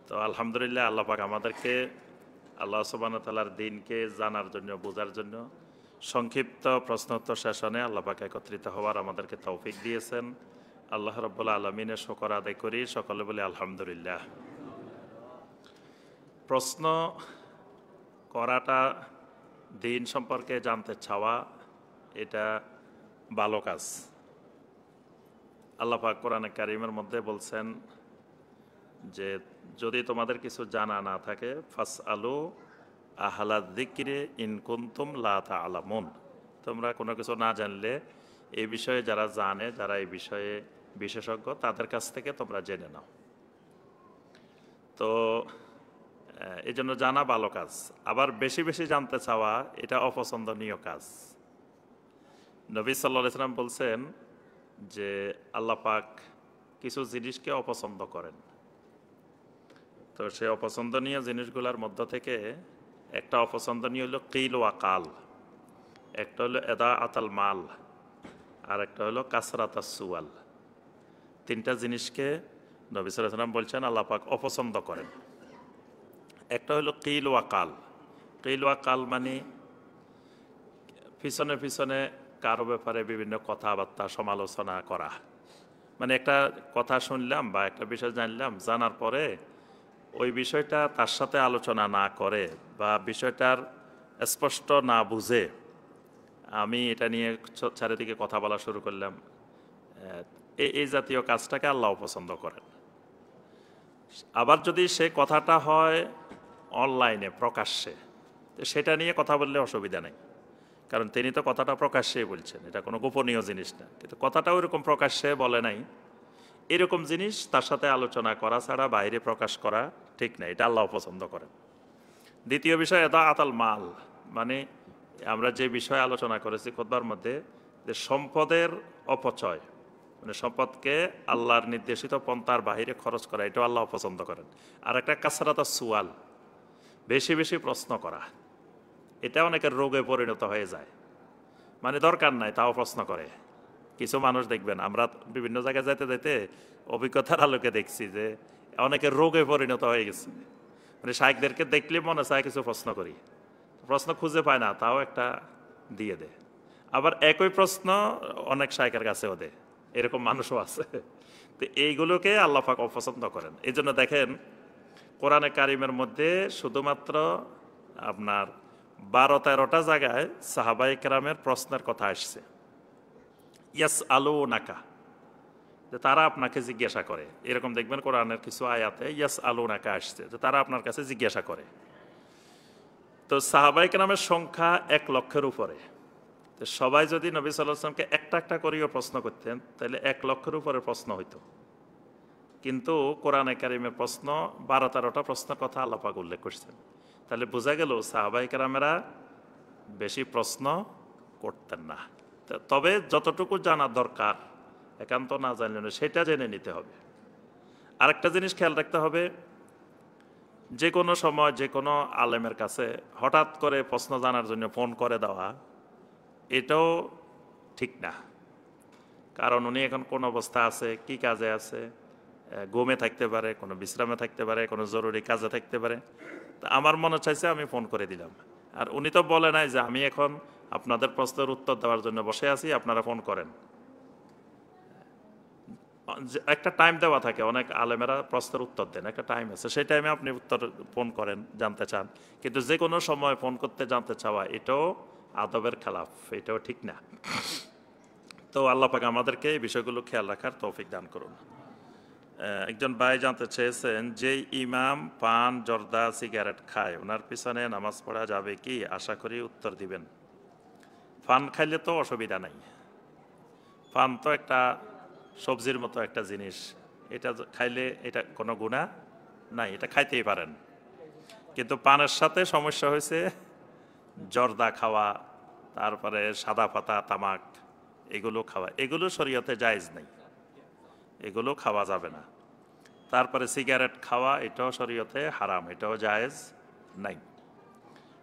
তো আলহামদুলিল্লাহ আল্লাহ পাক আমাদেরকে আল্লাহ সুবহানাহু ওয়া তাআলার দ্বীনকে জানার জন্য, বোঝার জন্য সংক্ষিপ্ত প্রশ্নোত্তর সেশনে আল্লাহ পাক একত্রিত হওয়ার আমাদেরকে তৌফিক দিয়েছেন। আল্লাহ রাব্বুল আলামিনের শুকর আদায় করি, সকলে বলি আলহামদুলিল্লাহ। প্রশ্ন করাটা, দ্বীন সম্পর্কে জানতে চাওয়া, এটা ভালো কাজ। আল্লাহ পাক কোরআনে কারীমের মধ্যে বলছেন যে যদি তোমাদের কিছু জানা না থাকে ফাসআলু আহলা যিকরি ইন কুনতুম লা তা'লামুন, তোমরা কোনো কিছু না জানলে এই বিষয়ে যারা জানে, যারা এই বিষয়ে বিশেষজ্ঞ, তাদের কাছ থেকে তোমরা জেনে নাও। তো এই জন্য জানা ভালো কাজ। আবার বেশি বেশি জানতে চাওয়া এটা অপছন্দনীয় কাজ। নবী সাল্লাল্লাহু আলাইহি ওয়াসাল্লাম বলছেন যে আল্লাহ পাক কিছু জিনিসকে অপছন্দ করেন। তো সেই অপছন্দনীয় জিনিসগুলোর মধ্য থেকে একটা অপছন্দনীয় হলো কিল ওয়া কাল, একটা হলো এদা আতাল মাল, আর একটা হলো কাসরাতাস সুয়াল। তিনটা জিনিসকে নবী সাল্লাল্লাহু আলাইহি ওয়াসাল্লাম বলছেন আল্লাহ পাক অপছন্দ করেন। একটা হলো কিল ওয়া কাল। কিল ওয়া কাল মানে পিছনে পিছনে কারো ব্যাপারে বিভিন্ন কথাবার্তা সমালোচনা করা। মানে একটা কথা শুনলাম বা একটা বিষয় জানলাম, জানার পরে ওই বিষয়টা তার সাথে আলোচনা না করে বা বিষয়টার স্পষ্ট না বুঝে আমি এটা নিয়ে চারিদিকে কথা বলা শুরু করলাম। এই জাতীয় কাজটাকে আল্লাহ পছন্দ করেন। আবার যদি সে কথাটা হয় অনলাইনে প্রকাশ্যে, তো সেটা নিয়ে কথা বললে অসুবিধা নেই, কারণ তিনি তো কথাটা প্রকাশ্যেই বলছেন, এটা কোনো গোপনীয় জিনিস না। কিন্তু কথাটা ওইরকম প্রকাশ্যে বলে নাই, এরকম জিনিস তার সাথে আলোচনা করা ছাড়া বাইরে প্রকাশ করা ঠিক না, এটা আল্লাহ পছন্দ করেন। দ্বিতীয় বিষয় এটা আতাল মাল, মানে আমরা যে বিষয়ে আলোচনা করেছি খুতবার মধ্যে, যে সম্পদের অপচয়, মানে সম্পদকে আল্লাহর নির্দেশিত পন্থার বাহিরে খরচ করা, এটাও আল্লাহ পছন্দ করেন। আর একটা কাসরাতা সুয়াল, বেশি বেশি প্রশ্ন করা, এটা অনেকের রোগে পরিণত হয়ে যায়। মানে দরকার নাই তাও প্রশ্ন করে। কিছু মানুষ দেখবেন, আমরা বিভিন্ন জায়গায় যেতে যেতে অভিজ্ঞতার আলোকে দেখছি যে অনেকের রোগে পরিণত হয়ে গেছে। মানে শায়েখদেরকে দেখলে মনে চায় কিছু প্রশ্ন করি, প্রশ্ন খুঁজে পায় না, তাও একটা দিয়ে দেয়। আবার একই প্রশ্ন অনেক শায়েখের কাছেও দেয়, এরকম মানুষও আছে। তো এইগুলোকে আল্লাহ পাক অপছন্দ করেন। এই জন্য দেখেন কোরআনে কারিমের মধ্যে শুধুমাত্র আপনার 12-13টা জায়গায় সাহাবায়ে কেরামের প্রশ্নের কথা আসছে। ইয়াস আলু নাকা, যে তারা আপনাকে জিজ্ঞাসা করে, এরকম দেখবেন কোরআনের কিছু আয়াতে ইয়াস আলু নাকা আসছে, যে তারা আপনার কাছে জিজ্ঞাসা করে। তো সাহাবায়ে কেরামের সংখ্যা 1 লক্ষের উপরে। তো সবাই যদি নবী সাল্লাল্লাহু আলাইহি ওয়াসাল্লামকে একটা একটা করেও প্রশ্ন করতেন, তাহলে 1 লক্ষের উপরে প্রশ্ন হইতো। কিন্তু কোরআনে কারিমের প্রশ্ন 12-13টা প্রশ্নের কথা আল্লাহ পাক উল্লেখ করছেন। তাহলে বোঝা গেল সাহাবায়ে কেরামেরা বেশি প্রশ্ন করতেন না। তবে যতটুকু জানার দরকার, একান্ত না জানলে সেটা জেনে নিতে হবে। আরেকটা জিনিস খেয়াল রাখতে হবে, যে কোনো সময় যে কোনো আলেমের কাছে হঠাৎ করে প্রশ্ন জানার জন্য ফোন করে দেওয়া, এটাও ঠিক না। কারণ উনি এখন কোন অবস্থা আছে, কি কাজে আছে, ঘুমে থাকতে পারে, কোনো বিশ্রামে থাকতে পারে, কোনো জরুরি কাজে থাকতে পারে। তা আমার মনে চাইছে আমি ফোন করে দিলাম। আর উনি তো বলে নাই যে আমি এখন আপনাদের প্রশ্নের উত্তর দেওয়ার জন্য বসে আছি, আপনারা ফোন করেন। একটা টাইম দেওয়া থাকে, অনেক আলেমেরা প্রশ্নের উত্তর দেন, একটা টাইম আছে, সেই টাইমে আপনি উত্তর ফোন করেন, জানতে চান। কিন্তু যে কোনো সময় ফোন করতে জানতে চাওয়া, এটাও আদবের খেলাফ, এটাও ঠিক না। তো আল্লাহ পাক আমাদেরকে এই বিষয়গুলো খেয়াল রাখার তৌফিক দান করুন। একজন ভাই জানতে চেয়েছেন, যে ইমাম পান, জর্দা, সিগারেট খায়, ওনার পিছনে নামাজ পড়া যাবে কি? আশা করি উত্তর দিবেন। পান খাইলে তো অসুবিধা নাই। পান তো একটা সবজির মতো একটা জিনিস, এটা খাইলে এটা কোনো গুনাহ নাই, এটা খাইতেই পারেন। কিন্তু পানের সাথে সমস্যা হয়েছে জর্দা খাওয়া, তারপরে সাদা পাতা তামাক, এগুলো খাওয়া, এগুলো শরীয়তে জায়েজ নাই, এগুলো খাওয়া যাবে না। তারপরে সিগারেট খাওয়া, এটাও শরীয়তে হারাম, এটাও জায়েজ নাই।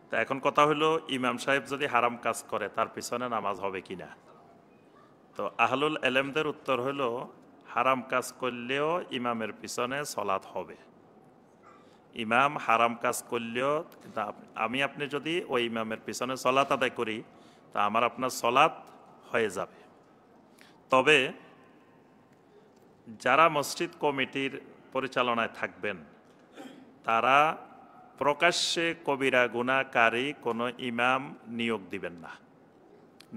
তা এখন কথা হলো, ইমাম সাহেব যদি হারাম কাজ করে তার পিছনে নামাজ হবে কিনা? তো আহলুল এলেমদের উত্তর হলো, হারাম কাজ করলেও ইমামের পিছনে সলাৎ হবে। ইমাম হারাম কাজ করলেও কিন্তু আমি আপনি যদি ওই ইমামের পিছনে সলাত আদায় করি তা আমার আপনার সলাত হয়ে যাবে। তবে যারা মসজিদ কমিটির পরিচালনায় থাকবেন তারা প্রকাশ্যে কবিরা গুনাহকারী কোনো ইমাম নিয়োগ দিবেন না।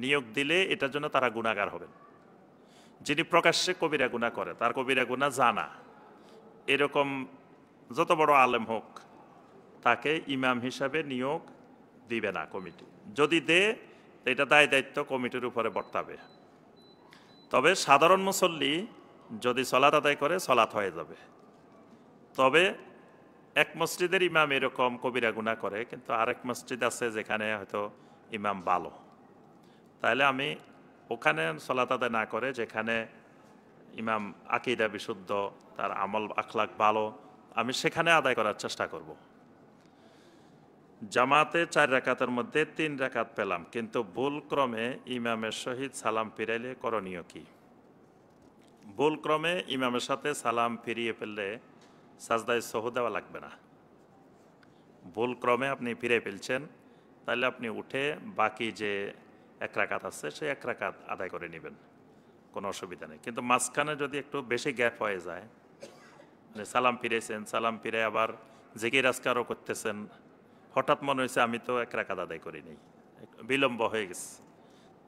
নিয়োগ দিলে এটার জন্য তারা গুনাহগার হবেন। যিনি প্রকাশ্যে কবিরা গুনাহ করে, তার কবিরা গুনাহ জানা, এরকম যত বড় আলেম হোক তাকে ইমাম হিসাবে নিয়োগ দিবে না কমিটি। যদি দে এটা দায় দায়িত্ব কমিটির উপরে বর্তাবে। তবে সাধারণ মুসল্লি যদি সলাত আদায় করে সলাত হয়ে যাবে। তবে এক মসজিদের ইমাম এরকম কবিরা গুনাহ করে, কিন্তু আরেক মসজিদ আছে যেখানে হয়তো ইমাম ভালো, তাহলে আমি ওখানে সলাত আদায় না করে যেখানে ইমাম আকীদা বিশুদ্ধ, তার আমল আখলাক ভালো, আমি সেখানে আদায় করার চেষ্টা করব। জামাতে 4 রাকাতের মধ্যে 3 রাকাত পেলাম, কিন্তু ভুল ক্রমে ইমামের সহিত সালাম ফিরাইলে করণীয় কি? ভুল ক্রমে ইমামের সাথে সালাম ফিরিয়ে ফেললে সাজদায় সহু দেওয়া লাগবে না। ভুল ক্রমে আপনি ফিরে ফেলছেন, তাহলে আপনি উঠে বাকি যে 1 রাকাত আছে সেই 1 রাকাত আদায় করে নেবেন, কোনো অসুবিধা নেই। কিন্তু মাঝখানে যদি একটু বেশি গ্যাপ হয়ে যায়, মানে সালাম ফিরেছেন, সালাম ফিরে আবার জিকির আজকারও করতেছেন, হঠাৎ মনে হয়েছে আমি তো 1 রাকাত আদায় করি নাই, বিলম্ব হয়ে গেছে,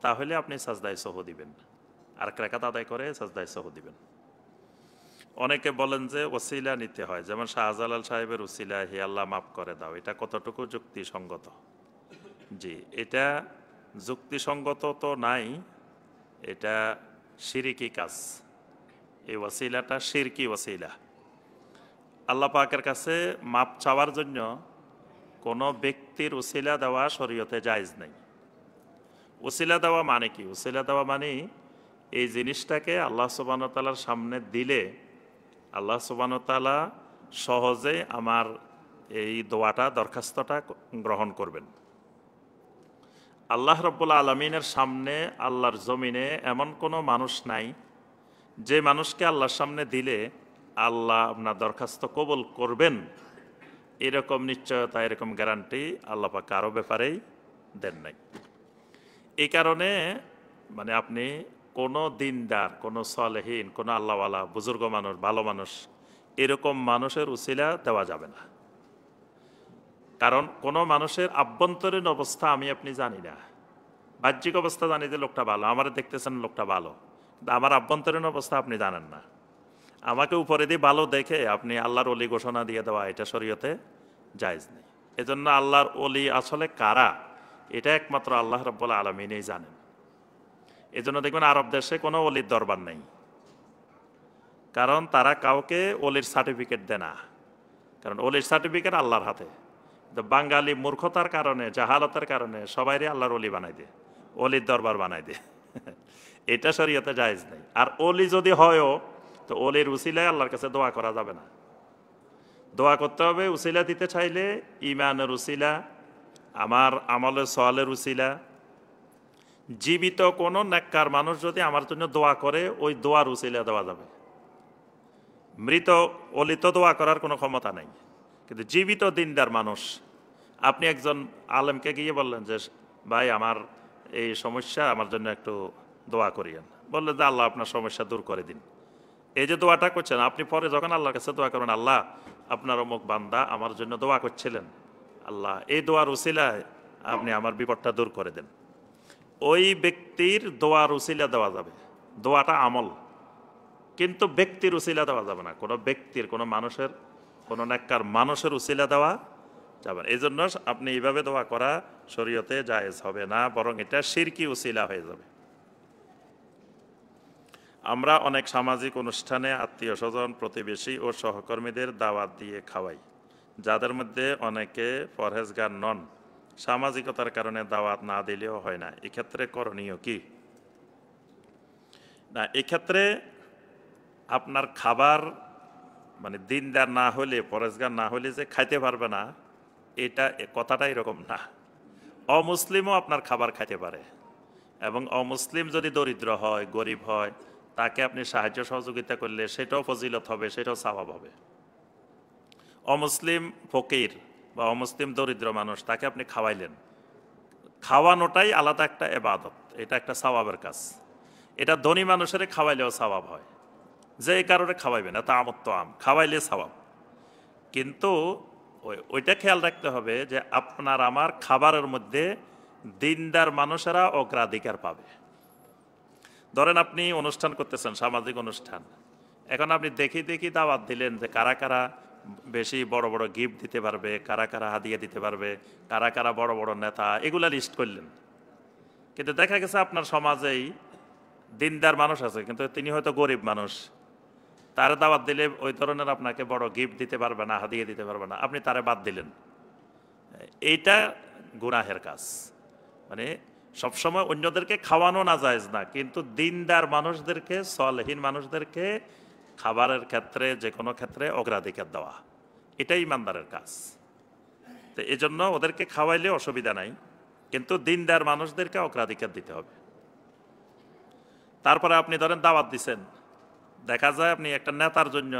তাহলে আপনি সাজদায় সহু দিবেন, আর 1 রাকাত আদায় করে সাজদায় সহু দিবেন। অনেকে বলেন যে ওসিলা নিতে হয়, যেমন শাহজালাল সাহেবের ওসিলা হে আল্লাহ মাফ করে দাও, এটা কতটুকু যুক্তিসঙ্গত? জি, এটা যুক্তিসঙ্গত তো নাই, এটা শিরকি কাজ। এই ওসিলাটা শিরকি ওসিলা। আল্লাহ পাকের কাছে মাপ চাওয়ার জন্য কোনো ব্যক্তির ওসিলা দেওয়া শরীয়তে জায়েজ নেই। ওসিলা দেওয়া মানে কি? ওসিলা দেওয়া মানে এই জিনিসটাকে আল্লাহ সুবহানাহু ওয়া তাআলার সামনে দিলে আল্লাহ সুবহানাহু ওয়া তাআলা সহজে আমার এই দোয়াটা, দরখাস্তটা গ্রহণ করবেন। আল্লাহ রাব্বুল আলামিনের সামনে, আল্লাহর জমিনে এমন কোনো মানুষ নাই যে মানুষকে আল্লাহর সামনে দিলে আল্লাহ আপনার দরখাস্ত কবুল করবেন, এরকম নিশ্চয়তা, এরকম গ্যারান্টি আল্লাহ পাক কারো ব্যাপারেই দেন নাই। এই কারণে মানে আপনি কোনো দিনদার, কোনো সালেহীন, কোনো আল্লাহওয়ালা, বুজুর্গ মানুষ, ভালো মানুষ, এরকম মানুষের উসিলা দেওয়া যাবে না। কারণ কোনো মানুষের আভ্যন্তরীণ অবস্থা আমি আপনি জানি না। বাহ্যিক অবস্থা জানি যে লোকটা ভালো, আমার দেখতেছেন লোকটা ভালো, কিন্তু আমার আভ্যন্তরীণ অবস্থা আপনি জানেন না। আমাকে উপরে দিয়ে ভালো দেখে আপনি আল্লাহর ওলি ঘোষণা দিয়ে দেওয়া, এটা শরীয়তে জায়েজ নেই। এজন্য আল্লাহর ওলি আসলে কারা, এটা একমাত্র আল্লাহ রাব্বুল আলামিনই জানেন। এজন্য দেখবেন আরব দেশে কোনো ওলির দরবার নেই, কারণ তারা কাউকে ওলির সার্টিফিকেট দেয় না, কারণ ওলির সার্টিফিকেট আল্লাহর হাতে। বাঙালি মূর্খতার কারণে, জাহালতের কারণে সবাইরে আল্লাহর ওলি বানাই দেয়, ওলির দরবার বানাই দেয়। এটা শরীয়তে জায়েজ নেই। আর ওলি যদি হয়ও তো ওলির উসিলায় আল্লাহর কাছে দোয়া করা যাবে না। দোয়া করতে হবে উসিলা দিতে চাইলে ইমানের উসিলা, আমার আমলের সওয়ালের উসিলা। জীবিত কোনো নেককার মানুষ যদি আমার জন্য দোয়া করে, ওই দোয়ার উসিলা দেওয়া যাবে। মৃত ওলি তো দোয়া করার কোনো ক্ষমতা নেই, কিন্তু জীবিত দিনদার মানুষ, আপনি একজন আলেমকে গিয়ে বললেন যে ভাই আমার এই সমস্যা, আমার জন্য একটু দোয়া করিয়েন, বললেন যে আল্লাহ আপনার সমস্যা দূর করে দিন। এই যে দোয়াটা করছেন আপনি, পরে যখন আল্লাহর কাছে দোয়া করবেন, আল্লাহ আপনার অমুক বান্দা আমার জন্য দোয়া করছিলেন, আল্লাহ এই দোয়ার উসিলায় আপনি আমার বিপদটা দূর করে দেন, ওই ব্যক্তির দোয়ার উসিলা দেওয়া যাবে। দোয়াটা আমল, কিন্তু ব্যক্তির উসিলা দেওয়া যাবে না। কোনো ব্যক্তির, কোনো মানুষের, কোনো নেককার মানুষের উসিলা দেওয়া যাবে না। এই জন্য আপনি এইভাবে দোয়া করা শরীয়তে জায়েজ হবে না, বরং এটা শিরকি উসিলা হয়ে যাবে। আমরা অনেক সামাজিক অনুষ্ঠানে আত্মীয় স্বজন, প্রতিবেশী ও সহকর্মীদের দাওয়াত দিয়ে খাওয়াই, যাদের মধ্যে অনেকে পরহেজগার নন। সামাজিকতার কারণে দাওয়াত না দিলেও হয় না, এক্ষেত্রে করণীয় কি? না, এক্ষেত্রে আপনার খাবার মানে দিনদার না হলে, পরহেজগার না হলে যে খাইতে পারবে না, এটা কথাটা এরকম না। অমুসলিমও আপনার খাবার খাইতে পারে, এবং অমুসলিম যদি দরিদ্র হয়, গরিব হয়, তাকে আপনি সাহায্য সহযোগিতা করলে সেটাও ফজিলত হবে, সেটাও সওয়াব হবে। অমুসলিম ফকির বা অমুসলিম দরিদ্র মানুষ, তাকে আপনি খাওয়াইলেন, খাওয়ানোটাই আলাদা একটা ইবাদত, এটা একটা সওয়াবের কাজ। এটা ধনী মানুষের খাওয়াইলেও সওয়াব হয়, যে কারণে খাওয়াইবেন, এটা আমত্ত আম, খাওয়াইলে সওয়াব। কিন্তু ওইটা খেয়াল রাখতে হবে যে আপনার আমার খাবারের মধ্যে দিনদার মানুষেরা অগ্রাধিকার পাবে। ধরেন আপনি অনুষ্ঠান করতেছেন, সামাজিক অনুষ্ঠান, এখন আপনি দেখি দেখি দাওয়াত দিলেন যে কারা কারা বেশি বড় বড় গিফট দিতে পারবে, কারা কারা হাদিয়া দিতে পারবে, কারা কারা বড় বড় নেতা, এগুলা লিস্ট করলেন। কিন্তু দেখা গেছে আপনার সমাজেই দিনদার মানুষ আছে, কিন্তু তিনি হয়তো গরিব মানুষ, তার দাওয়াত দিলে ওই ধরনের আপনাকে বড় গিফট দিতে পারবে না, হাদিয়া দিতে পারবে না, আপনি তারে বাদ দিলেন। এইটা গুনাহের কাজ। মানে সবসময় অন্যদেরকে খাওয়ানো না জায়েজ না, কিন্তু দিনদার মানুষদেরকে, সলেহীন মানুষদেরকে খাবারের ক্ষেত্রে, যে কোনো ক্ষেত্রে অগ্রাধিকার দেওয়া, এটাই ইমানদারের কাজ। তো এই জন্য ওদেরকে খাওয়াইলে অসুবিধা নাই, কিন্তু দিনদার মানুষদেরকে অগ্রাধিকার দিতে হবে। তারপরে আপনি ধরেন দাওয়াত দিচ্ছেন, দেখা যায় আপনি একটা নেতার জন্য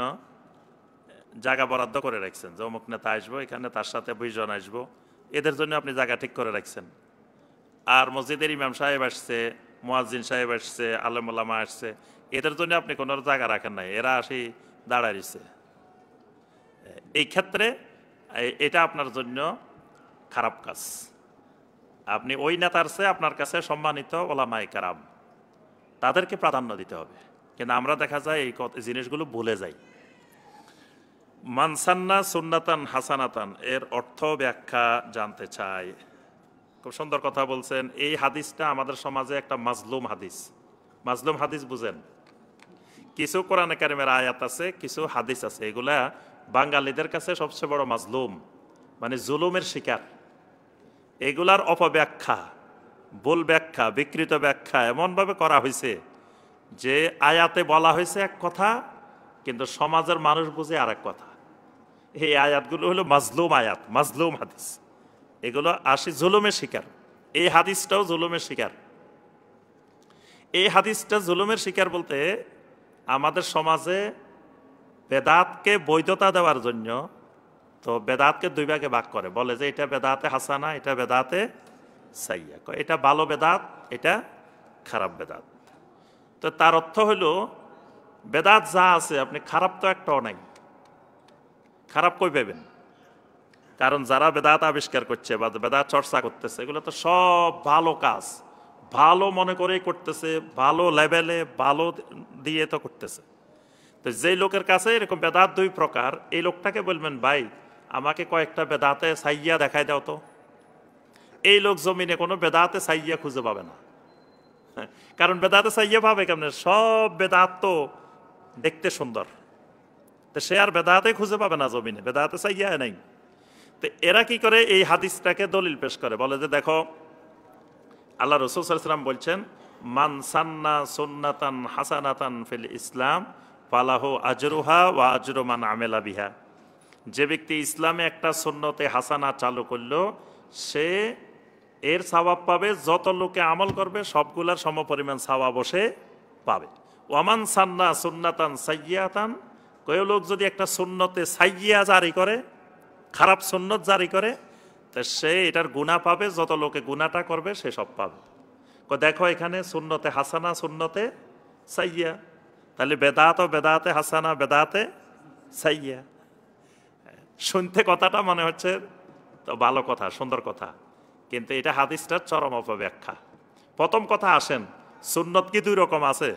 জায়গা বরাদ্দ করে রাখছেন যে অমুক নেতা আসবো, এখানে তার সাথে 20 জন আসবো, এদের জন্য আপনি জায়গা ঠিক করে রাখছেন। আর মসজিদের ইমাম সাহেব আসছে, মুয়াজ্জিন সাহেব আসছে, আলেম ওলামা আসছে, এদের জন্য আপনি কোনো জায়গা রাখেন নাই, এরা আসি দাঁড়াইছে। এই ক্ষেত্রে এটা আপনার জন্য খারাপ কাজ। আপনি ওই নেতার চেয়ে আপনার কাছে সম্মানিত ওলামায়ে কেরাম, তাদেরকে প্রাধান্য দিতে হবে। কিন্তু আমরা দেখা যায় এই জিনিসগুলো ভুলে যাই। মানসান্না সুন্নাতান হাসানাতান এর অর্থ ব্যাখ্যা জানতে চাই। খুব সুন্দর কথা বলছেন। এই হাদিসটা আমাদের সমাজে একটা মাজলুম হাদিস। মাজলুম হাদিস বুঝেন? কিছু কোরআনে কারিমের আয়াত আছে, কিছু হাদিস আছে, এগুলা বাঙালিদের কাছে সবচেয়ে বড় মাজলুম, মানে জুলুমের শিকার। এগুলার অপব্যাখ্যা, ভুল ব্যাখ্যা, বিকৃত ব্যাখ্যা এমনভাবে করা হয়েছে যে আয়াতে বলা হয়েছে এক কথা, কিন্তু সমাজের মানুষ বুঝে আর এক কথা। এই আয়াতগুলো হলো মাজলুম আয়াত, মাজলুম হাদিস। এগুলো আসি জুলুমের শিকার। এই হাদিসটাও জুলুমের শিকার। এই হাদিসটা জুলুমের শিকার বলতে আমাদের সমাজে বেদাতকে বৈধতা দেওয়ার জন্য তো বেদাতকে দুই ভাগে ভাগ করে, বলে যে এটা বেদাতে হাসানা, এটা বেদাতে সাইয়া, এটা ভালো বেদাত, এটা খারাপ বেদাত। তো তার অর্থ হলো বেদাত যা আছে আপনি খারাপ তো একটাও নাই। খারাপ কই পাবেন? কারণ যারা বেদাত আবিষ্কার করছে বা বেদাত চর্চা করতেছে, এগুলো তো সব ভালো কাজ, ভালো মনে করেই করতেছে, ভালো লেভেলে ভালো দিয়ে তো করতেছে। তো যেই লোকের কাছে এরকম বেদাত দুই প্রকার, এই লোকটাকে বলবেন ভাই আমাকে কয়েকটা বেদাতে সাইয়া দেখাই দাও তো, এই লোক জমিনে কোনো বেদাতে সাইয়া খুঁজে পাবে না। কারণ বেদাতে সাইয়া পাবে কেমন? সব বেদাত তো দেখতে সুন্দর, তো সে আর বেদাতে খুঁজে পাবে না জমিনে, বেদাতে সাইয়া নাই। তো এরা কি করে? এই হাদিসটাকে দলিল পেশ করে, বলে যে দেখো আল্লাহ রাসূল সাল্লাল্লাহু আলাইহি ওয়াসাল্লাম বলছেন, মান সান্না সুন্নাতান হাসানাতান ফিল ইসলাম ফালাহু আজরুহা ওয়া আজরু মান আমিলা বিহা। যে ব্যক্তি ইসলামে একটা সুন্নতে হাসানা চালু করলো, সে এর সওয়াব পাবে, যত লোকে আমল করবে সবগুলার সমপরিমাণ সওয়াব সে পাবে। ওয়ামান সান্না সুন্নাতান সাইয়্যাতান, কেউ লোক যদি একটা সুন্নতে সাইয়্যা জারি করে, খারাপ সুন্নত জারি করে, তো সে এটার গুনাহ পাবে, যত লোকে গুনাহটা করবে সে সব পাবে। দেখো এখানে সুন্নতে হাসানা, সুন্নতে সাইয়্যা, তাহলে বেদাত ও বেদাতে হাসানা, বেদাতে সাইয়্যা। শুনতে কথাটা মনে হচ্ছে তো ভালো কথা, সুন্দর কথা, কিন্তু এটা হাদিসটার চরম অপব্যাখ্যা। প্রথম কথা আসেন, সুন্নত কি দুই রকম আছে?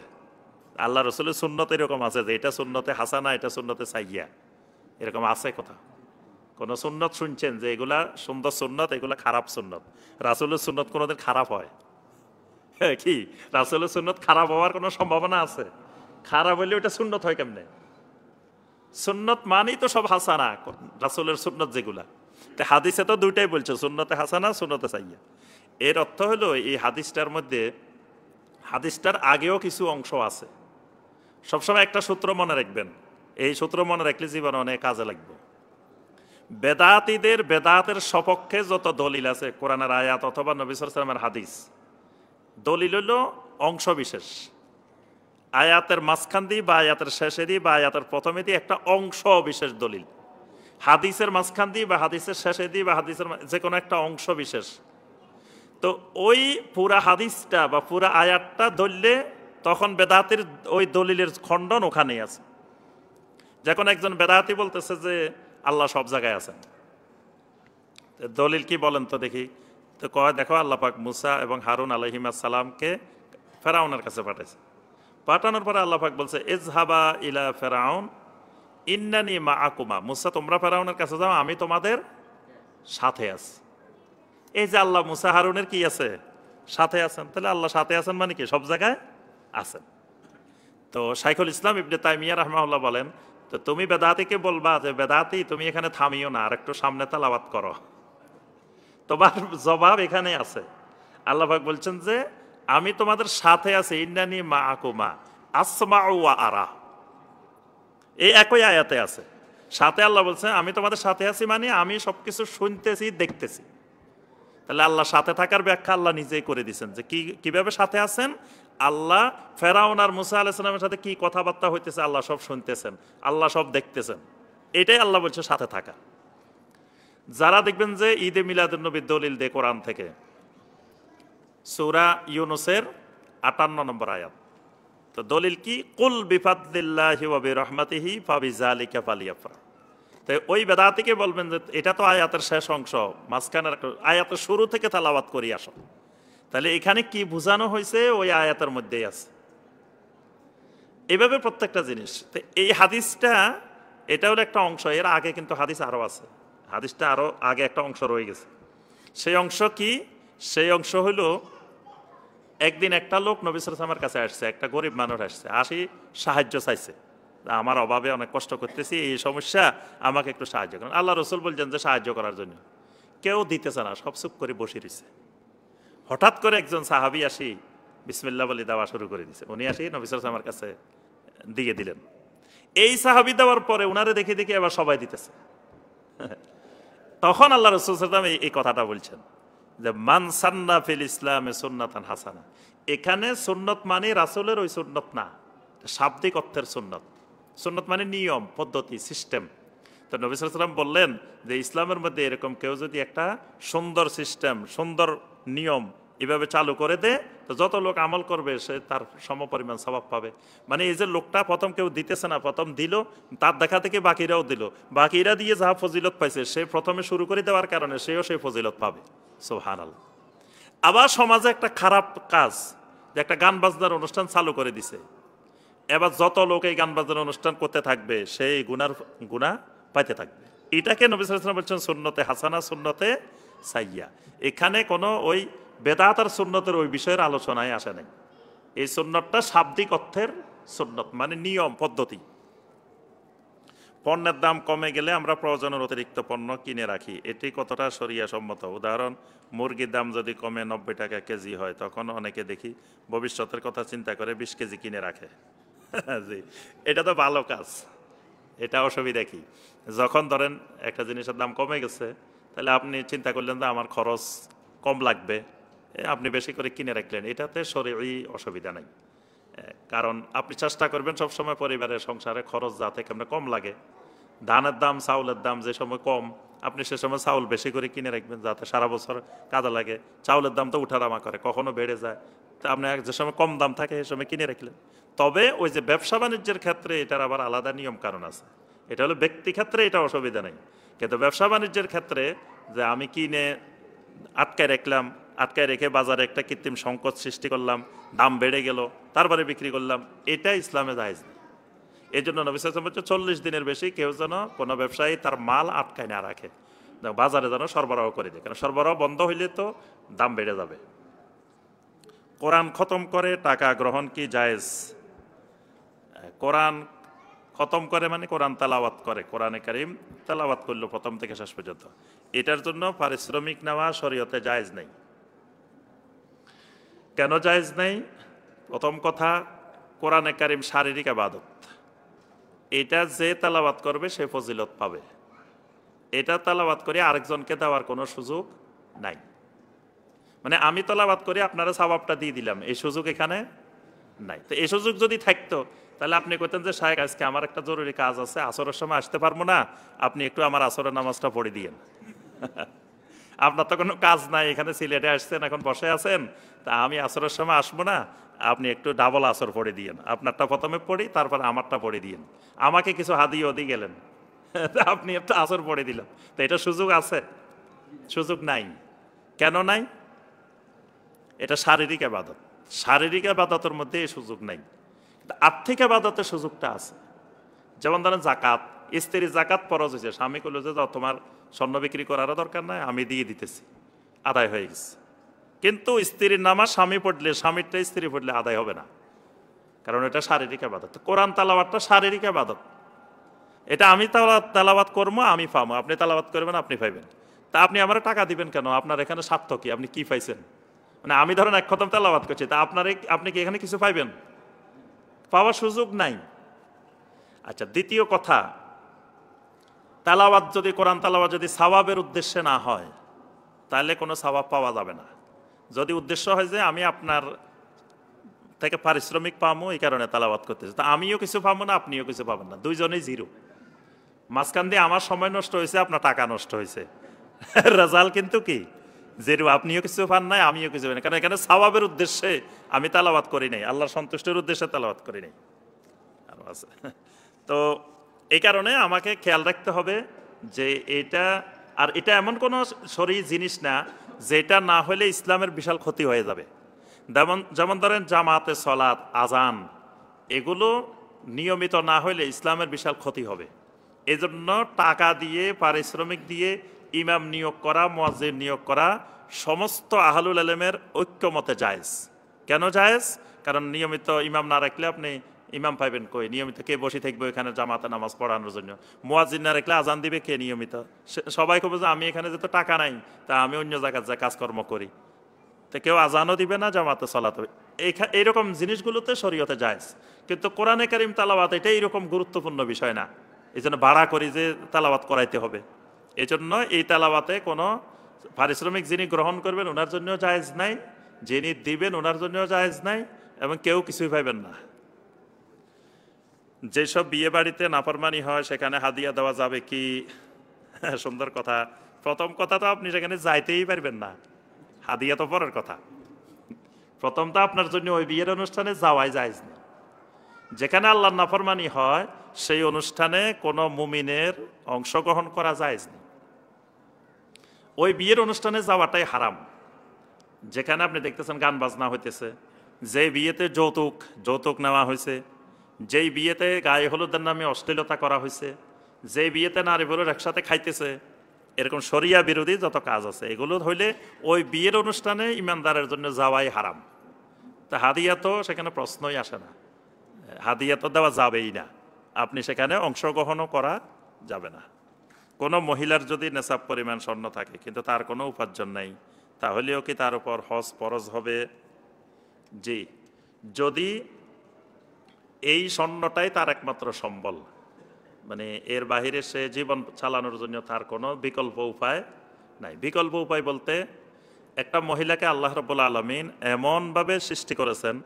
আল্লাহ রসুলের সুন্নত এরকম আছে যে এটা সুন্নতে হাসানা, এটা সুন্নতে সাইয়্যা, এরকম আছে কথা? কোন সুন্নত শুনছেন যে এগুলা সুন্দর সুন্নত, এগুলা খারাপ সুন্নত? রাসূলের সুন্নত কোনোদিন খারাপ হয় কি? রাসূলের সুন্নত খারাপ হওয়ার কোনো সম্ভাবনা আছে? খারাপ হইলে ওটা সুন্নত হয় কেমনে? সুন্নত মানেই তো সব হাসানা, রাসূলের সুন্নত যেগুলা। তো হাদিসে তো দুইটাই বলছে, সুন্নতে হাসানা, সুন্নতে সাইয়্যা। এর অর্থ হলো এই হাদিসটার মধ্যে, হাদিসটার আগেও কিছু অংশ আছে। সবসময় একটা সূত্র মনে রাখবেন, এই সূত্র মনে রাখলে জীবনে অনেক কাজে লাগবে। বেদাতীদের বেদাতের সপক্ষে যত দলিল আছে, কোরআনের আয়াত অথবা নবী সাল্লাল্লাহু আলাইহি ওয়াসাল্লামের হাদিস, দলিল হলো অংশ বিশেষ। আয়াতের মাঝখান দিয়ে বা আয়াতের শেষে দিয়ে বা আয়াতের প্রথমে দিয়ে একটা অংশ বিশেষ দলিল। হাদিসের মাঝখান দিয়ে বা হাদিসের শেষে দিয়ে বা হাদিসের যে কোনো একটা অংশ বিশেষ, তো ওই পুরা হাদিসটা বা পুরা আয়াতটা ধরলে তখন বেদাতির ওই দলিলের খণ্ডন ওখানেই আছে। যখন একজন বেদাতি বলতেছে যে আল্লাহ সব জায়গায় আছেন, দলিল কি বলেন তো দেখি, তো কয় দেখো আল্লাহ পাক মুসা এবং হারুন আলাইহিস সালামকে ফেরাউনের কাছে পাঠাইছে, পাঠানোর পরে আল্লাহ পাক বলছে ইজহাবা ইলা ফেরাউন ইন্নানি মাআকুমা, মুসা তোমরা ফেরাউনের কাছে যাও, আমি তোমাদের সাথে আছি। এই যে আল্লাহ মুসা হারুনের কি আছে, সাথে আছেন, তাহলে আল্লাহ সাথে আছেন মানে কি সব জায়গায় আছেন। তো শাইখুল ইসলাম ইবনে তাইমিয়া রাহমাহুল্লাহ বলেন, তো তুমি বেদাতিকে বলবা যে বেদাতি তুমি এখানে থামিও না, আর একটু সামনে তালাওয়াত করো। তোমার জবাব এখানে আছে। আল্লাহ পাক বলছেন যে আমি তোমাদের সাথে আছি, ইন্নানি মাআকুমা আসমাউ ওয়া আরা, এই একই আয়াতে আছে। সাথে আল্লাহ বলছে আমি তোমাদের সাথে আছি মানে আমি সবকিছু শুনতেছি দেখতেছি। তাহলে আল্লাহ সাথে থাকার ব্যাখ্যা আল্লাহ নিজেই করে দিচ্ছেন যে কিভাবে সাথে আছেন। আল্লাহ ফেরাউন আর মুসা আলাইহিস সালামের সাথে কি কথাবার্তা হইতেছে আল্লাহ সব শুনতেছেন, আল্লাহ সব দেখতেছেন, এটাই আল্লাহ বলছে সাথে থাকা। যারা দেখবেন যে ঈদে মিলাদুন্নবীর দলিল দে কোরআন থেকে, সূরা ইউনূসের ৫৮ নম্বর আয়াত, তো দলিল কি, কুল বিফাদলিল্লাহি ওয়া বিরহমাতিহি ফাবিযালিকা ফালিয়াফরাহ। তো ওই বেদাতিকে বলবেন যে এটা তো আয়াতের শেষ অংশ, মাঝখানের আয়াতের শুরু থেকে তেলাওয়াত করি আসো। তাহলে এখানে কি বোঝানো হয়েছে ওই আয়াতের মধ্যেই আছে। এইভাবে প্রত্যেকটা জিনিস। তো এই হাদিসটা এটা হলো একটা অংশ, এর আগে কিন্তু হাদিস আরো আছে, হাদিসটা আরো আগে একটা অংশ রয়ে গেছে। সেই অংশ কি, সেই অংশ হলো একদিন একটা লোক নবী সাল্লাল্লাহু আলাইহি ওয়াসাল্লামের কাছে আসছে, একটা গরিব মানুষ আসছে, সাহায্য চাইছে, আমার অভাবে অনেক কষ্ট করতেছি, এই সমস্যা, আমাকে একটু সাহায্য করেন। আল্লাহ রসুল বলছেন যে সাহায্য করার জন্য, কেউ দিতেছে না, সব চুপ করে বসে রয়েছে। হঠাৎ করে একজন সাহাবী আসি বিসমিল্লাহ বলে দেওয়া শুরু করে দিছে, উনি আসি নবী সাল্লাল্লাহু আলাইহি ওয়াসাল্লামের কাছে দিয়ে দিলেন। এই সাহাবী দেওয়ার পরে উনারে দেখে দেখে এবার সবাই দিতেছে। তখন আল্লাহ রসুল সাল্লাল্লাহু আলাইহি ওয়াসাল্লাম এই কথাটা বলছেন যে মান সান্না ফিল ইসলামে সুন্নাতান হাসানা। এখানে সুন্নত মানে রাসূলের ওই সুন্নত না, শাব্দিক অর্থের সুন্নত। সুন্নত মানে নিয়ম, পদ্ধতি, সিস্টেম। তো নবী সাল্লাল্লাহু আলাইহি ওয়াসাল্লাম বললেন যে ইসলামের মধ্যে এরকম কেউ যদি একটা সুন্দর সিস্টেম, সুন্দর নিয়ম এভাবে চালু করে দেয়, তো যত লোক আমল করবে সে তার সমপরিমাণ সওয়াব পাবে। মানে এই যে লোকটা প্রথম কেউ দিতেছে না, প্রথম দিল, তার দেখা থেকে বাকিরাও দিল, বাকিরা দিয়ে যা ফজিলত পাইছে সে প্রথমে শুরু করে দেওয়ার কারণে সেও সেই ফজিলত পাবে। সুবহানাল্লাহ। আবার সমাজে একটা খারাপ কাজ, যে একটা গান বাজনার অনুষ্ঠান চালু করে দিছে, এবার যত লোক এই গান বাজনার অনুষ্ঠান করতে থাকবে সেই গুনাহ পাইতে থাকবে। এটাকে নবী সাল্লাল্লাহু আলাইহি ওয়াসাল্লাম বলছেন সুন্নতে হাসানা, সুন্নতে সাইয়্যা। এখানে কোনো ওই বেদাত আর সুন্নতের ওই বিষয়ের আলোচনায় আসে নাই। এই সুন্নতটা শাব্দিক অর্থের সুন্নত, মানে নিয়ম, পদ্ধতি। পণ্যের দাম কমে গেলে আমরা প্রয়োজনের অতিরিক্ত পণ্য কিনে রাখি, এটি কতটা শরিয়া সম্মত? উদাহরণ, মুরগির দাম যদি কমে 90 টাকা কেজি হয়, তখন অনেকে দেখি ভবিষ্যতের কথা চিন্তা করে 20 কেজি কিনে রাখে। জি, এটা তো ভালো কাজ, এটা অসুবিধা কি? যখন ধরেন একটা জিনিসের দাম কমে গেছে, তাহলে আপনি চিন্তা করলেন যে আমার খরচ কম লাগবে, আপনি বেশি করে কিনে রাখলেন, এটাতে শরীয়ী অসুবিধা নাই। কারণ আপনি চেষ্টা করবেন সবসময় পরিবারের সংসারে খরচ যাতে কেমন কম লাগে। ধানের দাম, চাউলের দাম যে সময় কম, আপনি সে সময় চাউল বেশি করে কিনে রাখবেন যাতে সারা বছর কাজে লাগে। চাউলের দাম তো উঠানামা করে, কখনো বেড়ে যায়, তো আপনি যে সময় কম দাম থাকে সে সময় কিনে রাখলেন। তবে ওই যে ব্যবসা বাণিজ্যের ক্ষেত্রে এটার আবার আলাদা নিয়ম কারণ আছে। এটা হলো ব্যক্তি ক্ষেত্রে এটা অসুবিধা নেই, কিন্তু ব্যবসা বাণিজ্যের ক্ষেত্রে যে আমি কিনে আটকায় রাখলাম, আটকায় রেখে বাজারে একটা কৃত্রিম সংকট সৃষ্টি করলাম, দাম বেড়ে গেল, তারপরে বিক্রি করলাম, এটা ইসলামে জায়েজ নেই। এই জন্য নবী সাল্লাল্লাহু আলাইহি ওয়াসাল্লাম 40 দিনের বেশি কেউ যেন কোনো ব্যবসায়ী তার মাল আটকায় না রাখে, বাজারে যেন সরবরাহ করে দেয়, কারণ সরবরাহ বন্ধ হইলে তো দাম বেড়ে যাবে। কোরআন খতম করে টাকা গ্রহণ কি জায়েজ? কোরআন খতম করে মানে কোরআন তেলাওয়াত করে, কোরআনে কারীম তেলাওয়াত করলো প্রথম থেকে শেষ পর্যন্ত, এটার জন্য পারিশ্রমিক নেওয়া শরীয়তে জায়েজ নেই। কেন জায়েজ নেই? প্রথম কথা, কোরআনে কারীম শারীরিক ইবাদত, এটা যে তেলাওয়াত করবে সে ফজিলত পাবে। এটা তেলাওয়াত করে আরেকজনকে দেওয়ার কোনো সুযোগ নাই। মানে আমি তেলাওয়াত করে আপনারা সওয়াবটা দিয়ে দিলাম, এই সুযোগ এখানে নাই। তো এই সুযোগ যদি থাকতো তাহলে আপনি কইতেন যে শায়েখ আজকে আমার একটা জরুরি কাজ আছে, আসরের সময় আসতে পারবো না, আপনি একটু আমার আসরের নামাজটা পড়ে দিয়েন। আপনার তো কোনো কাজ নাই, এখানে সিলেটে আসছেন, এখন বসে আছেন, তা আমি আসরের সময় আসবো না, আপনি একটু ডাবল আসর পড়ে দিয়েন, আপনারটা প্রথমে পড়ি, তারপর আমারটা পড়ে দিয়েন। আমাকে কিছু হাদিয়ে দিয়ে গেলেন, তা আপনি একটা আসর পড়ে দিলাম। তো এটা সুযোগ আছে? সুযোগ নাই। কেন নাই? এটা শারীরিক আবাদত। শারীরিক আবাদতের মধ্যে এই সুযোগ নাই। আর্থিক আবাদতের সুযোগটা আছে। যেমন ধরেন জাকাত, স্ত্রীর জাকাত ফরজ হয়েছে, স্বামী কইল যে যাও, তোমার স্বর্ণ বিক্রি করারও দরকার নাই, আমি দিয়ে দিতেছি, আদায় হয়ে গেছে। কিন্তু স্ত্রীর নামাজ স্বামী পড়লে, স্বামীরটা স্ত্রী পড়লে আদায় হবে না, কারণ এটা শারীরিক আবাদত। কোরআন তালাওয়াতটা শারীরিক আবাদত। এটা আমি তালাবাত করবো, আমি পাবো, আপনি তালাবাত করবেন, আপনি পাইবেন। তা আপনি আমার টাকা দিবেন কেন? আপনার এখানে স্বার্থ কি? আপনি কি পাইছেন? মানে আমি ধরেন এক খতম তেলাওয়াত করছি, তা আপনি কি এখানে কিছু পাইবেন? পাওয়ার সুযোগ নাই। আচ্ছা, দ্বিতীয় কথা, তেলাওয়াত যদি, কোরআন তেলাওয়াত যদি সওয়াবের উদ্দেশ্যে না হয়, তাহলে কোনো সওয়াব পাওয়া যাবে না। যদি উদ্দেশ্য হয় যে আমি আপনার থেকে পারিশ্রমিক পাবো, এই কারণে তেলাওয়াত করতেছি, তা আমিও কিছু পাবো না, আপনিও কিছু পাবেন না, দুইজনেই জিরো। মাঝখান দিয়ে আমার সময় নষ্ট হয়েছে, আপনার টাকা নষ্ট হয়েছে, রেজাল্ট কিন্তু কি জিরো। আপনিও কিছু পান নাই, আমিও কিছু পাই না, কারণ এখানে সওয়াবের উদ্দেশ্যে আমি তেলাওয়াত করি নাই, আল্লাহর সন্তুষ্টির উদ্দেশ্যে তেলাওয়াত করি নাই। আরো আছে। তো এই কারণে আমাকে খেয়াল রাখতে হবে যে এটা, আর এটা এমন কোনো শরীর জিনিস না যেটা না হলে ইসলামের বিশাল ক্ষতি হয়ে যাবে। যেমন ধরেন জামাতে সলাত, আজান, এগুলো নিয়মিত না হলে ইসলামের বিশাল ক্ষতি হবে। এজন্য টাকা দিয়ে, পারিশ্রমিক দিয়ে ইমাম নিয়োগ করা, মুয়াজ্জিন নিয়োগ করা সমস্ত আহলুল ইলমের ঐক্যমতে জায়েজ। কেন জায়েজ? কারণ নিয়মিত ইমাম না রাখলে আপনি ইমাম পাইবেন কই? নিয়মিত কে বসে থাকবে এখানে জামাতে নামাজ পড়ানোর জন্য? মুয়াজ্জিন না রাখলে আজান দিবে কে নিয়মিত? সবাই কবে যে আমি এখানে যেহেতু টাকা নাই, তা আমি অন্য জায়গায় যা কাজকর্ম করি, তো কেউ আজানও দিবে না, জামাতে সালাত হবে। এইরকম জিনিসগুলোতে শরীয়তে জায়েজ। কিন্তু কোরআনে কারিম তালাওয়াত এটা এইরকম গুরুত্বপূর্ণ বিষয় না, এই জন্য ভাড়া করি যে তালাওয়াত করাইতে হবে। এই জন্য এই তালাওয়াতে কোনো পারিশ্রমিক যিনি গ্রহণ করবেন ওনার জন্য জায়েজ নাই, যিনি দিবেন ওনার জন্য জায়েজ নাই, এবং কেউ কিছুই পাইবেন না। যেসব বিয়ে বাড়িতে নাফরমানি হয় সেখানে হাদিয়া দেওয়া যাবে কি? সুন্দর কথা। প্রথম কথা তো আপনি সেখানে যাইতেই পারবেন না, হাদিয়া তো পরের কথা। প্রথম তো আপনার জন্য ওই বিয়ের অনুষ্ঠানে যাওয়াই জায়েজ না। যেখানে আল্লাহর নাফরমানি হয় সেই অনুষ্ঠানে কোনো মুমিনের অংশগ্রহণ করা জায়েজ না। ওই বিয়ের অনুষ্ঠানে যাওয়াটাই হারাম। যেখানে আপনি দেখতেছেন গান বাজনা হইতেছে, যে বিয়েতে যৌতুক নেওয়া হয়েছে, যেই বিয়েতে গায়ে হলুদের নামে অশ্লীলতা করা হয়েছে, যে বিয়েতে নারী পুরুষ একসাথে খাইতেছে, এরকম শরিয়া বিরোধী যত কাজ আছে, এগুলো হইলে ওই বিয়ের অনুষ্ঠানে ইমানদারের জন্য যাওয়াই হারাম। তা হাদিয়া তো সেখানে প্রশ্নই আসে না, হাদিয়া তো দেওয়া যাবেই না, আপনি সেখানে অংশগ্রহণও করা যাবে না। কোনো মহিলার যদি নেশাব পরিমাণ স্বর্ণ থাকে কিন্তু তার কোনো উপার্জন নাই, তাহলেও কি তার উপর হজ ফরজ হবে? জি, যদি এই স্বর্ণটাই তার একমাত্র সম্বল, মানে এর বাহিরে সে জীবন চালানোর জন্য তার কোনো বিকল্প উপায় নাই। বিকল্প উপায় বলতে, একটা মহিলাকে আল্লাহ রাব্বুল আলামিন এমনভাবে সৃষ্টি করেছেন,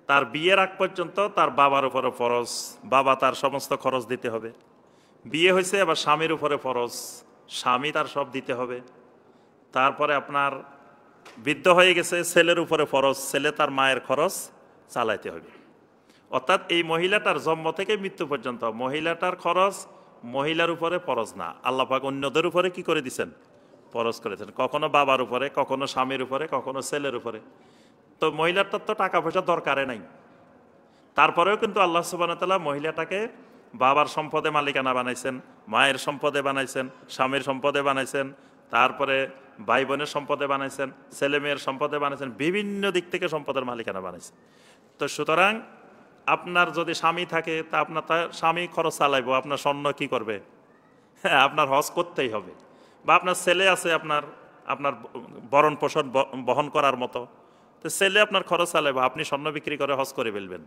তার বিয়ের আগ পর্যন্ত তার বাবার উপরে ফরজ, বাবা তার সমস্ত খরচ দিতে হবে। বিয়ে হয়েছে আবার স্বামীর উপরে ফরজ, স্বামী তার সব দিতে হবে। তারপরে আপনার বৃদ্ধ হয়ে গেছে, ছেলের উপরে ফরজ, ছেলে তার মায়ের খরচ চালাইতে হবে। অর্থাৎ এই মহিলাটার জন্ম থেকে মৃত্যু পর্যন্ত মহিলাটার খরচ মহিলার উপরে ফরজ না, আল্লাহ পাক অন্যদের উপরে কি করে দিয়েছেন? ফরজ করেছেন। কখনো বাবার উপরে, কখনো স্বামীর উপরে, কখনো ছেলের উপরে। তো মহিলাটার তো টাকা পয়সা দরকারে নাই, তারপরেও কিন্তু আল্লাহ সুবহানাহু ওয়া তাআলা মহিলাটাকে বাবার সম্পদে মালিকানা বানাইছেন, মায়ের সম্পদে বানাইছেন, স্বামীর সম্পদে বানাইছেন, তারপরে ভাই বোনের সম্পদে বানাইছেন, ছেলে মেয়ের সম্পদে বানাইছেন, বিভিন্ন দিক থেকে সম্পদের মালিকানা বানাইছেন। তো সুতরাং আপনার যদি স্বামী থাকে, তা আপনার স্বামী খরচ চালাইব, আপনার স্বর্ণ কি করবে? হ্যাঁ, আপনার হজ করতেই হবে। বা আপনার ছেলে আছে, আপনার ভরণ পোষণ বহন করার মতো, তো ছেলে আপনার খরচ চালাইব, আপনি স্বর্ণ বিক্রি করে হজ করে ফেলবেন।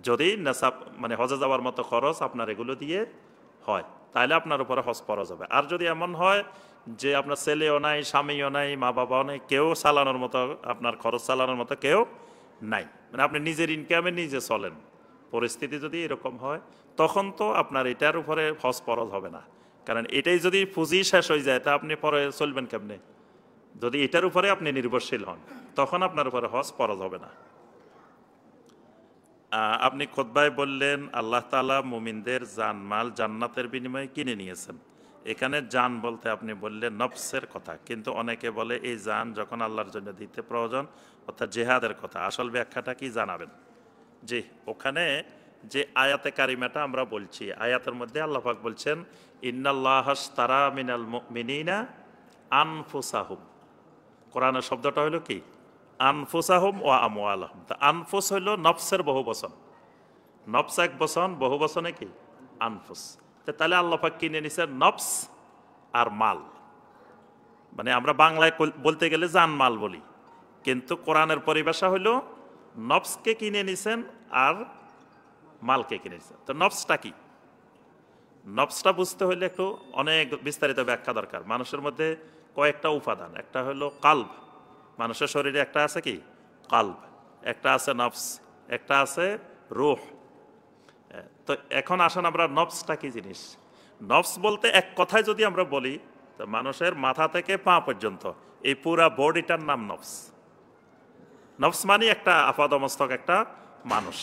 যদি নেশাব মানে হজে যাওয়ার মতো খরচ আপনার এগুলো দিয়ে হয়, তাহলে আপনার উপরে হজ ফরজ হবে। আর যদি এমন হয় যে আপনার ছেলেও নাই, স্বামীও নাই, মা বাবাও নাই, কেউ চালানোর মতো, আপনার খরচ চালানোর মতো কেউ নাই, মানে আপনি নিজের ইনকামে নিজে চলেন, পরিস্থিতি যদি এরকম হয় তখন তো আপনার এটার উপরে হজ ফরজ হবে না, কারণ এটাই যদি পুঁজি শেষ হয়ে যায় তা আপনি পরে চলবেন কেমনে? যদি এটার উপরে আপনি নির্ভরশীল হন তখন আপনার উপরে হজ ফরজ হবে না। আপনি খুতবায় বললেন আল্লাহ তাআলা মুমিনদের জানমাল জান্নাতের বিনিময়ে কিনে নিয়েছেন। এখানে জান বলতে আপনি বললেন নফসের কথা, কিন্তু অনেকে বলে এই জান যখন আল্লাহর জন্য দিতে প্রয়োজন, অর্থাৎ জেহাদের কথা। আসল ব্যাখ্যাটা কি জানাবেন? জি, ওখানে যে আয়াতে কারিমাটা আমরা বলছি, আয়াতের মধ্যে আল্লাহ পাক বলছেন ইন্নাল্লাহাশতারা মিনাল মুমিনিনা আনফুসাহুম। কোরআনের শব্দটা হলো কি? আনফুসাহুম ওয়া আমওয়ালাহুম। তা আনফুস হইল নফসের বহু বচন, নফস এক বচন, বহু বচনে কি? আনফুস। তাহলে আল্লাহ পাক কিনে নিছেন নফস আর মাল। মানে আমরা বাংলায় বলতে গেলে জান মাল বলি, কিন্তু কোরআনের পরিভাষা হইল নফসকে কিনে নিছেন আর মালকে কিনে নিছেন। তো নফসটা কি? নফসটা বুঝতে হলে একটু অনেক বিস্তারিত ব্যাখ্যা দরকার। মানুষের মধ্যে কয়েকটা উপাদান, একটা হলো কাল্ব, মানুষের শরীরে একটা আছে কি? কাল্ব। একটা আছে নফস, একটা আছে রূহ। তো এখন আসেন আমরা নফসটা কি জিনিস। নফস বলতে এক কথায় যদি আমরা বলি, তো মানুষের মাথা থেকে পা পর্যন্ত এই পুরা বডিটার নাম নফস। নফস মানে একটা আপাদমস্তক একটা মানুষ,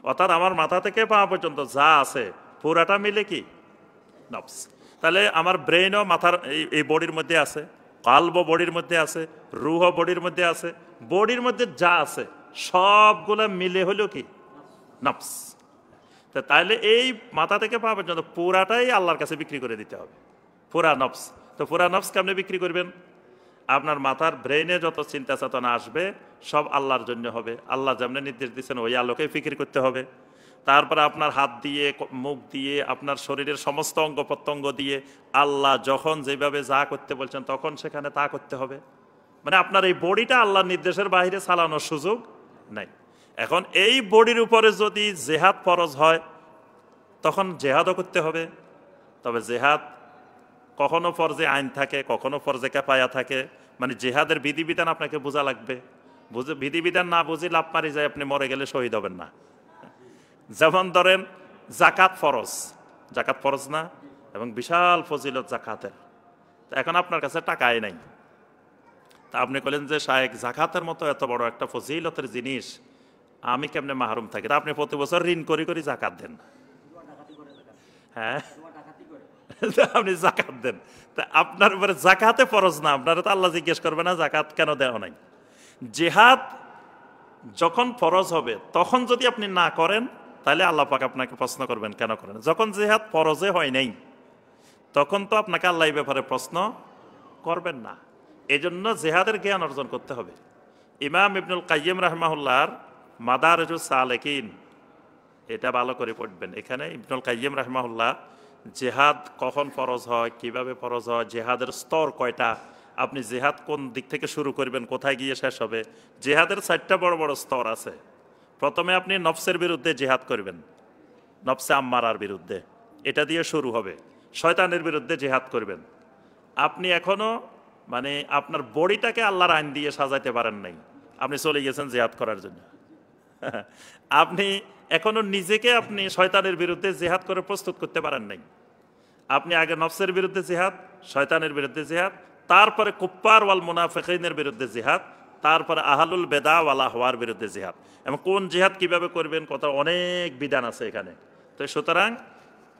অর্থাৎ আমার মাথা থেকে পা পর্যন্ত যা আছে পুরাটা মিলে কি? নফস। তাহলে আমার ব্রেইনও মাথার এই বডির মধ্যে আছে, কাল্ব বডির মধ্যে আছে, রুহ বডির মধ্যে আছে, বডির মধ্যে যা আছে সবগুলা মিলে হলো কি? নফস। তাহলে এই মাথা থেকে পা পর্যন্ত পুরাটাই আল্লাহর কাছে বিক্রি করে দিতে হবে, পুরা নফস। তো পুরা নফস কেমনে বিক্রি করবেন? আপনার মাথার ব্রেইনে যত চিন্তা চেতনা আসবে সব আল্লাহর জন্য হবে, আল্লাহ যেমন নির্দেশ দিচ্ছেন ওই আলোকে ফিকির করতে হবে। তারপরে আপনার হাত দিয়ে, মুখ দিয়ে, আপনার শরীরের সমস্ত অঙ্গ প্রত্যঙ্গ দিয়ে আল্লাহ যখন যেভাবে যা করতে বলছেন তখন সেখানে তা করতে হবে। মানে আপনার এই বডিটা আল্লাহর নির্দেশের বাইরে চালানোর সুযোগ নাই। এখন এই বডির উপরে যদি জেহাদ ফরজ হয় তখন জেহাদও করতে হবে। তবে জেহাদ কখনো ফরজে আইন থাকে, কখনো ফরজে কাফায়া থাকে। মানে জেহাদের বিধিবিধান আপনাকে বোঝা লাগবে। বিধিবিধান না বুঝে লাভ মারি যায় আপনি মরে গেলে শহীদ হবেন না। যেমন ধরেন জাকাত ফরজ, জাকাত ফরজ না, এবং বিশাল ফজিলত জাকাতের। এখন আপনার কাছে টাকাই নাই, তা আপনি বলেন যে শায়েখ জাকাতের মতো এত বড় একটা ফজিলতের জিনিস আমি কেমনে মাহরুম থাকি? আপনি প্রতি বছর ঋণ করি করি জাকাত দেন। হ্যাঁ, আপনি জাকাত দেন, তা আপনার উপরে জাকাতে ফরজ না, আপনারা তো আল্লাহ জিজ্ঞেস করবে না জাকাত কেন দেওয়া নাই। জেহাদ যখন ফরজ হবে তখন যদি আপনি না করেন তাহলে আল্লাহ পাক আপনাকে প্রশ্ন করবেন কেন করেন। যখন জেহাদ ফরজে হয় নাই তখন তো আপনাকে আল্লাহ এই ব্যাপারে প্রশ্ন করবেন না। এজন্য জেহাদের জ্ঞান অর্জন করতে হবে। ইমাম ইবনুল কাইয়িম রাহমাহুল্লাহর মাদারিজুস সালেকিন, এটা ভালো করে পড়বেন। এখানে ইবনুল কাইয়িম রাহমাহুল্লাহ জেহাদ কখন ফরজ হয়, কিভাবে ফরজ হয়, জেহাদের স্তর কয়টা, আপনি জেহাদ কোন দিক থেকে শুরু করবেন, কোথায় গিয়ে শেষ হবে, জেহাদের 4টা বড় বড় স্তর আছে। প্রথমে আপনি নফসের বিরুদ্ধে জেহাদ করবেন, নফসে আম্মারার বিরুদ্ধে, এটা দিয়ে শুরু হবে। শয়তানের বিরুদ্ধে জেহাদ করবেন। আপনি এখনো মানে আপনার বডিটাকে আল্লাহর আইন দিয়ে সাজাইতে পারেন নাই, আপনি চলে গেছেন জেহাদ করার জন্য। আপনি এখনো নিজেকে আপনি শয়তানের বিরুদ্ধে জেহাদ করে প্রস্তুত করতে পারেন নাই। আপনি আগে নফসের বিরুদ্ধে জেহাদ, শয়তানের বিরুদ্ধে জেহাদ, তারপরে কুফার ওয়াল মুনাফিকিনের বিরুদ্ধে জেহাদ, তারপরে আহলুল বেদা ওয়াল আহওয়ার বিরুদ্ধে জেহাদ। এবং কোন জেহাদ কিভাবে করবেন কত অনেক বিধান আছে এখানে। তো সুতরাং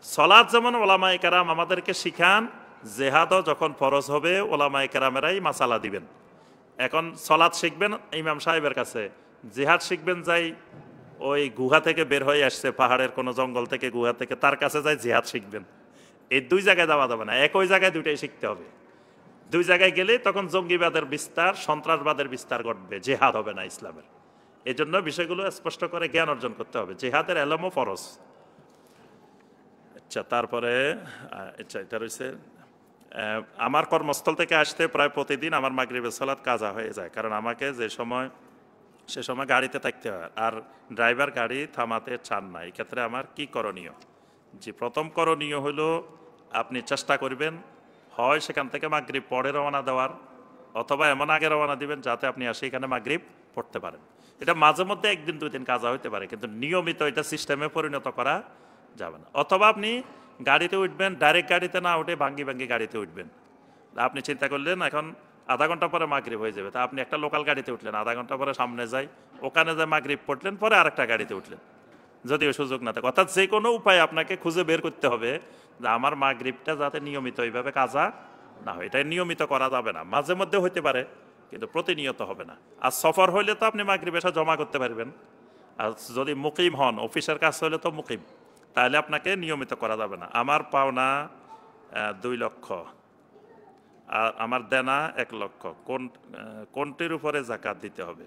সলাৎ যেমন ওলামায়ে কেরাম আমাদেরকে শিখান, জেহাদও যখন ফরজ হবে ওলামায়ে কেরামেরাই মাসালা দিবেন। এখন সলাৎ শিখবেন ইমাম সাহেবের কাছে, জেহাদ শিখবেন যাই ওই গুহা থেকে বের হয়ে আসছে, পাহাড়ের কোনো জঙ্গল থেকে, গুহা থেকে, তার কাছে যাই জেহাদ শিখবেন। এই দুই জায়গায় যাওয়া যাবে না, একই জায়গায় দুইটাই শিখতে হবে। দুই জায়গায় গেলে তখন জঙ্গিবাদের বিস্তার, সন্ত্রাসবাদের বিস্তার ঘটবে, জেহাদ হবে না ইসলামের। এই জন্য বিষয়গুলো স্পষ্ট করে জ্ঞান অর্জন করতে হবে। জেহাদের এলমও ফরজ। আচ্ছা, তারপরে আচ্ছা এটা রয়েছে আমার কর্মস্থল থেকে আসতে প্রায় প্রতিদিন আমার মাগরিবের সালাত কাজা হয়ে যায়, কারণ আমাকে সে সময় গাড়িতে থাকতে হয় আর ড্রাইভার গাড়ি থামাতে চান না। এই ক্ষেত্রে আমার কি করণীয়? যে প্রথম করণীয় হলো আপনি চেষ্টা করবেন হয় সেখান থেকে মাগরিব পড়ে রওনা দেওয়ার, অথবা এমন আগে রওনা দিবেন যাতে আপনি আসে এখানে মাগরিব পড়তে পারেন। এটা মাঝে মধ্যে একদিন দুই দিন কাজা হইতে পারে, কিন্তু নিয়মিত এটা সিস্টেমে পরিণত করা যাবে না। অথবা আপনি গাড়িতে উঠবেন, ডাইরেক্ট গাড়িতে না উঠে ভাঙ্গি ভাঙ্গি গাড়িতে উঠবেন। আপনি চিন্তা করলেন এখন আধা ঘন্টা পরে মাগরিব হয়ে যাবে, তা আপনি একটা লোকাল গাড়িতে উঠলেন, আধা ঘন্টা পরে সামনে যাই, ওখানে যায় মাগরিব পড়লেন, পরে আরেকটা গাড়িতে উঠলেন, যদিও সুযোগ না থাকে। অর্থাৎ যে কোনো উপায় আপনাকে খুঁজে বের করতে হবে যে আমার মাগরিবটা যাতে নিয়মিত এইভাবে কাজা না হয়। এটা নিয়মিত করা যাবে না, মাঝে মধ্যে হইতে পারে কিন্তু প্রতিনিয়ত হবে না। আর সফর হইলে তো আপনি মাগরিব এসে জমা করতে পারবেন, আর যদি মুকিম হন, অফিসের কাজ হইলে তো মুকিম, তাহলে আপনাকে নিয়মিত করা যাবে না। আমার পাওনা 2 লক্ষ আর আমার দেনা 1 লক্ষ, কোনটির উপরে জাকাত দিতে হবে?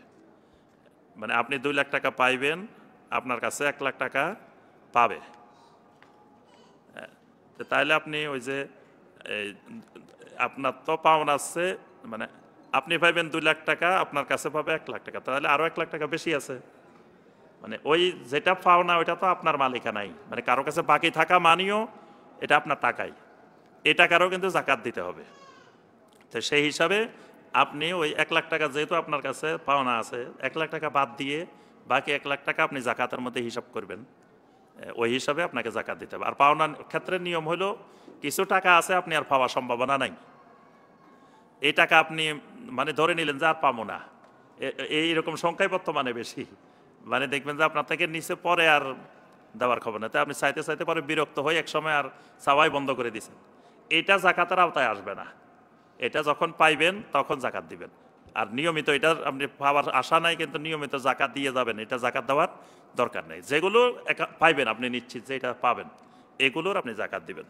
মানে আপনি 2 লাখ টাকা পাইবেন, আপনার কাছে 1 লাখ টাকা পাবে, তাহলে আপনি ওই যে আপনার তো পাওনা আছে, মানে আপনি পাইবেন 2 লাখ টাকা, আপনার কাছে পাবে 1 লাখ টাকা, তাহলে আরো 1 লাখ টাকা বেশি আছে। মানে ওই যেটা পাওনা ওইটা তো আপনার মালিকানাই, মানে কারো কাছে বাকি থাকা মানিও এটা আপনার টাকাই, এই টাকারও কিন্তু জাকাত দিতে হবে। তো সেই হিসাবে আপনি ওই 1 লাখ টাকা যেহেতু আপনার কাছে পাওনা আছে, 1 লাখ টাকা বাদ দিয়ে বাকি 1 লাখ টাকা আপনি জাকাতের মধ্যে হিসাব করবেন, ওই হিসাবে আপনাকে জাকাত দিতে হবে। আর পাওনার ক্ষেত্রে নিয়ম হলো কিছু টাকা আছে আপনি আর পাওয়ার সম্ভাবনা নাই, এই টাকা আপনি মানে ধরে নিলেন যে আর পাবো না, এইরকম সংখ্যাই বর্তমানে বেশি। মানে দেখবেন যে আপনার থেকে নিচে পরে আর দেওয়ার খবর না, তাই আপনি চাইতে চাইতে পরে বিরক্ত হয়ে এক সময় আর চাওয়াই বন্ধ করে দিচ্ছেন, এইটা জাকাতের আওতায় আসবে না। এটা যখন পাইবেন তখন জাকাত দিবেন। আর নিয়মিত এটা আপনি পাওয়ার আশা নাই কিন্তু নিয়মিত জাকাত দিয়ে যাবেন, এটা জাকাত দেওয়ার দরকার নেই। যেগুলো পাইবেন আপনি নিশ্চিত যে এটা পাবেন, এগুলোর আপনি জাকাত দিবেন।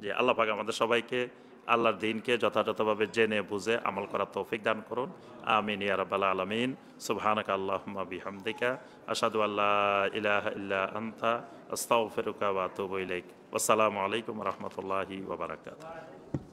যে আল্লাহ পাক আমাদের সবাইকে আল্লাহর দ্বীনকে যথাযথভাবে জেনে বুঝে আমল করার তৌফিক দান করুন। আমিন ইয়া রাব্বাল আলামিন। সুবহানাকা আল্লাহুম্মা বিহামদিকা আশহাদু আল্লা ইলাহা ইল্লা আনতা আস্তাগফিরুকা ওয়া আতুবু ইলাইক। আসসালামু আলাইকুম ওয়া রাহমাতুল্লাহি ওয়া বারাকাতুহু।